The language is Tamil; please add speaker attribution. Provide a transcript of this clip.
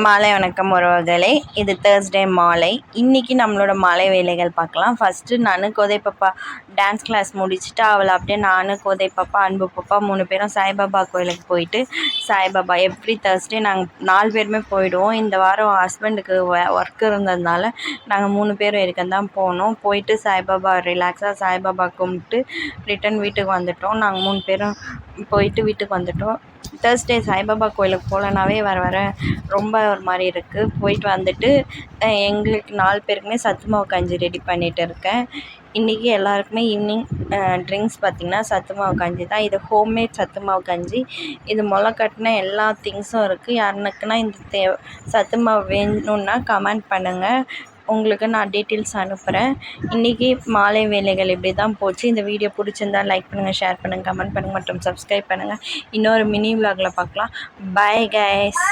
Speaker 1: மாலை வணக்கம் உறவுகளே. இது தேர்ஸ்டே மாலை. இன்றைக்கி நம்மளோட மாலை வேலைகள் பார்க்கலாம். ஃபஸ்ட்டு நான் கோதை பாப்பா டான்ஸ் கிளாஸ் முடிச்சுட்டு அவளை அப்படியே நான் கோதை பாப்பா அன்பு பாப்பா 3 பேரும் சாய்பாபா கோயிலுக்கு போயிட்டு சாய்பாபா எவ்ரி தேர்ஸ்டே நாங்கள் 4 பேருமே போயிடுவோம். இந்த வாரம் ஹஸ்பண்டுக்கு ஒர்க் இருந்ததுனால நாங்கள் 3 பேரும் இருக்க தான் போனோம். போயிட்டு சாய்பாபா ரிலாக்ஸாக சாய்பாபா கும்பிட்டு ரிட்டன் வீட்டுக்கு வந்துட்டோம். நாங்கள் 3 பேரும் போயிட்டு வீட்டுக்கு வந்துட்டோம். தேர்ஸ்டே சாய்பாபா கோயிலுக்கு போகலனாவே வர ரொம்ப ஒரு மாதிரி இருக்குது. போயிட்டு வந்துட்டு எங்களுக்கு 4 பேருக்குமே சத்து மாவு கஞ்சி ரெடி பண்ணிகிட்டு இருக்கேன். இன்றைக்கி எல்லாருக்குமே ஈவினிங் ட்ரிங்க்ஸ் பார்த்திங்கன்னா சத்து மாவு கஞ்சி தான். இது ஹோம்மேட் சத்து மாவு கஞ்சி. இது கட்டின எல்லா திங்ஸும் இருக்குது. யாருக்குன்னா இந்த சத்து மாவு வேணும்னா கமெண்ட் பண்ணுங்கள், உங்களுக்கு நான் டீட்டெயில்ஸ் அனுப்புகிறேன். இன்றைக்கி மாலை வேலைகள் இப்படி தான் போச்சு. இந்த வீடியோ பிடிச்சிருந்தால் லைக் பண்ணுங்கள், ஷேர் பண்ணுங்கள், கமெண்ட் பண்ணுங்கள் மற்றும் சப்ஸ்கிரைப் பண்ணுங்கள். இன்னொரு மினி விலாகில் பார்க்கலாம். Bye guys.